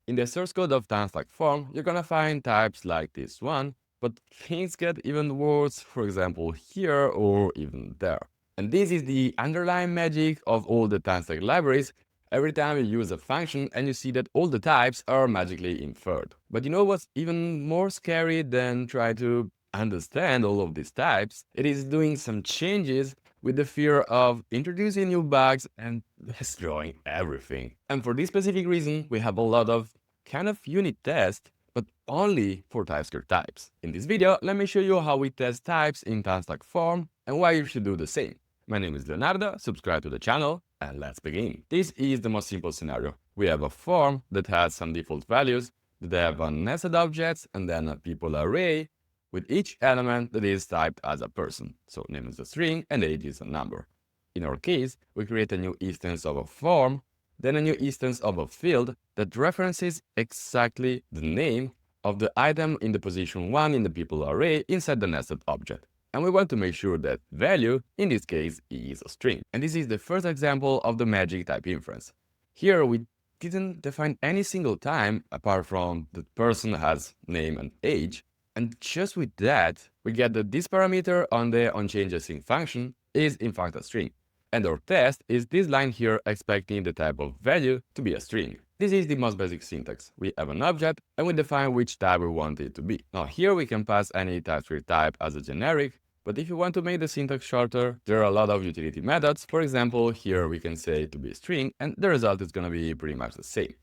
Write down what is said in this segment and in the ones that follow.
In the source code of TanStack Form, you're gonna find types like this one, but things get even worse, for example, here or even there. And this is the underlying magic of all the TanStack libraries. Every time you use a function and you see that all the types are magically inferred. But you know what's even more scary than try to understand all of these types? It is doing some changes with the fear of introducing new bugs and destroying everything. And for this specific reason, we have a lot of kind of unit tests, but only for TypeScript types. In this video, let me show you how we test types in TanStack Form and why you should do the same. My name is Leonardo, subscribe to the channel, and let's begin. This is the most simple scenario. We have a form that has some default values, that have a nested objects, and then a people array, with each element that is typed as a person. So name is a string and age is a number. In our case, we create a new instance of a form, then a new instance of a field that references exactly the name of the item in the position 1 in the people array inside the nested object. And we want to make sure that value, in this case, is a string. And this is the first example of the magic type inference. Here we didn't define any single time apart from the person has name and age. And just with that, we get that this parameter on the onChangeAsync function is in fact a string. And our test is this line here expecting the type of value to be a string. This is the most basic syntax. We have an object and we define which type we want it to be. Now here we can pass any TypeScript type as a generic, but if you want to make the syntax shorter, there are a lot of utility methods. For example, here we can say to be a string and the result is going to be pretty much the same.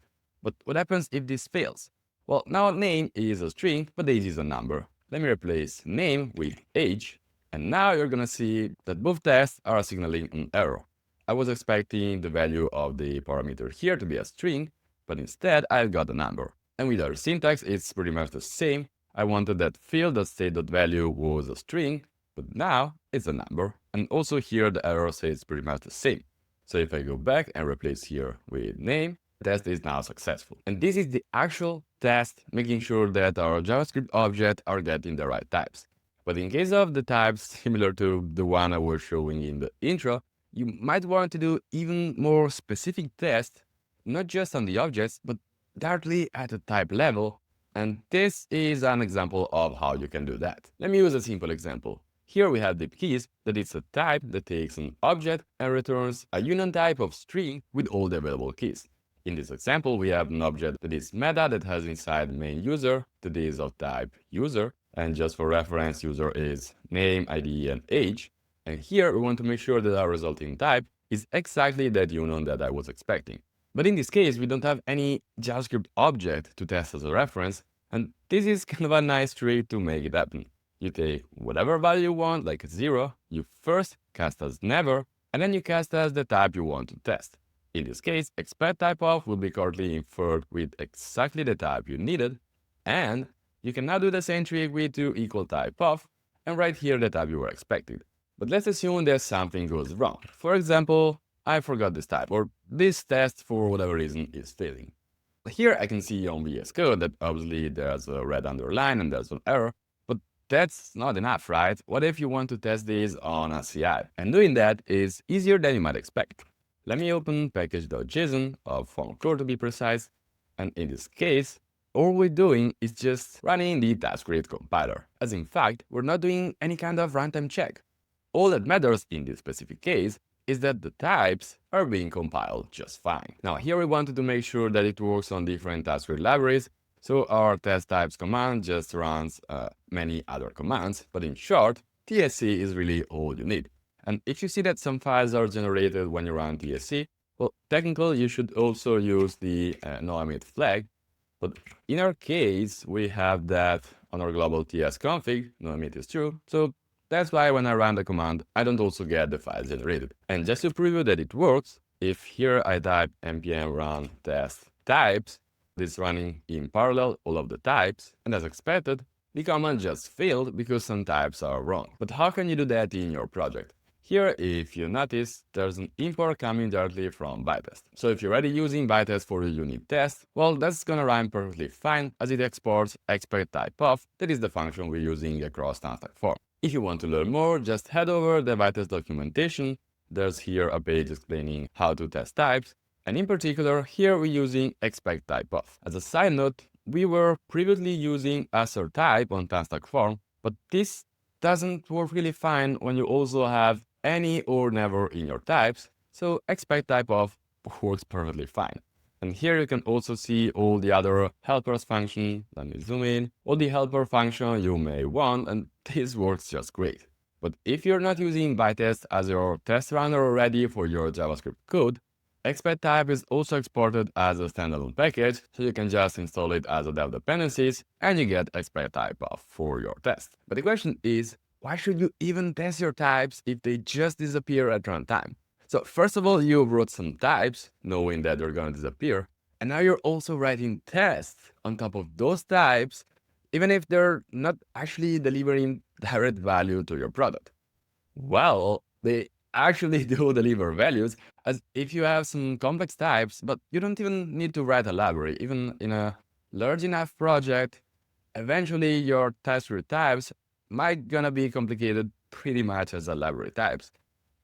But what happens if this fails? Well, now name is a string, but age is a number. Let me replace name with age. And now you're gonna see that both tests are signaling an error. I was expecting the value of the parameter here to be a string, but instead I got a number. And with our syntax, it's pretty much the same. I wanted that field.state.value was a string, but now it's a number. And also here the error says pretty much the same. So if I go back and replace here with name, the test is now successful. And this is the actual test, making sure that our JavaScript objects are getting the right types. But in case of the types similar to the one I was showing in the intro, you might want to do even more specific tests, not just on the objects, but directly at the type level. And this is an example of how you can do that. Let me use a simple example. Here we have the keys, that it's a type that takes an object and returns a union type of string with all the available keys. In this example, we have an object that is meta that has inside main user that is of type user. And just for reference, user is name, ID, and age. And here we want to make sure that our resulting type is exactly that union that I was expecting. But in this case, we don't have any JavaScript object to test as a reference. And this is kind of a nice trick to make it happen. You take whatever value you want, like a 0, you first cast as never, and then you cast as the type you want to test. In this case, expect type of will be correctly inferred with exactly the type you needed, and you can now do the same trick with to equal type of, and write here the type you were expecting. But let's assume that something goes wrong. For example, I forgot this type, or this test for whatever reason is failing. Here I can see on VS Code that obviously there's a red underline and there's an error, but that's not enough, right? What if you want to test this on a CI? And doing that is easier than you might expect. Let me open package.json, of form code to be precise, and in this case, all we're doing is just running the Typescript compiler, as in fact, we're not doing any kind of runtime check. All that matters in this specific case is that the types are being compiled just fine. Now here we wanted to make sure that it works on different Typescript libraries, so our test types command just runs many other commands, but in short, TSC is really all you need. And if you see that some files are generated when you run TSC, well, technically you should also use the no-emit flag. But in our case, we have that on our global TS config, no-emit is true. So that's why when I run the command, I don't also get the files generated. And just to preview that it works, if here I type npm run test types, this running in parallel all of the types, and as expected, the command just failed because some types are wrong. But how can you do that in your project? Here, if you notice, there's an import coming directly from bytest. So if you're already using bytest for your unit test, well, that's gonna run perfectly fine as it exports expect type of, that is the function we're using across TanStack Form. If you want to learn more, just head over the bytest documentation. There's here a page explaining how to test types. And in particular, here we're using expect type of. As a side note, we were previously using assert type on TanStack Form, but this doesn't work really fine when you also have any or never in your types, so expect type of works perfectly fine. And here you can also see all the other helpers function. Let me zoom in. All the helper function you may want, and this works just great. But if you're not using bytest as your test runner already for your JavaScript code, expect type is also exported as a standalone package, so you can just install it as a dev dependencies and you get expect type of for your test. But the question is, why should you even test your types if they just disappear at runtime? So first of all, you wrote some types knowing that they're going to disappear, and now you're also writing tests on top of those types, even if they're not actually delivering direct value to your product. Well, they actually do deliver values, as if you have some complex types, but you don't even need to write a library. Even in a large enough project, eventually your TypeScript types might gonna be complicated pretty much as a library types.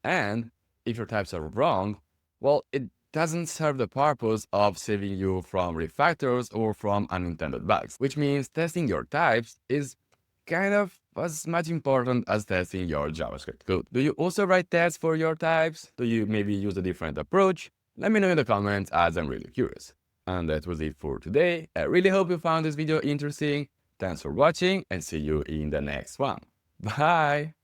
And if your types are wrong, well, it doesn't serve the purpose of saving you from refactors or from unintended bugs, which means testing your types is kind of as much important as testing your JavaScript code. Do you also write tests for your types? Do you maybe use a different approach? Let me know in the comments, as I'm really curious. And that was it for today. I really hope you found this video interesting. Thanks for watching and see you in the next one. Bye!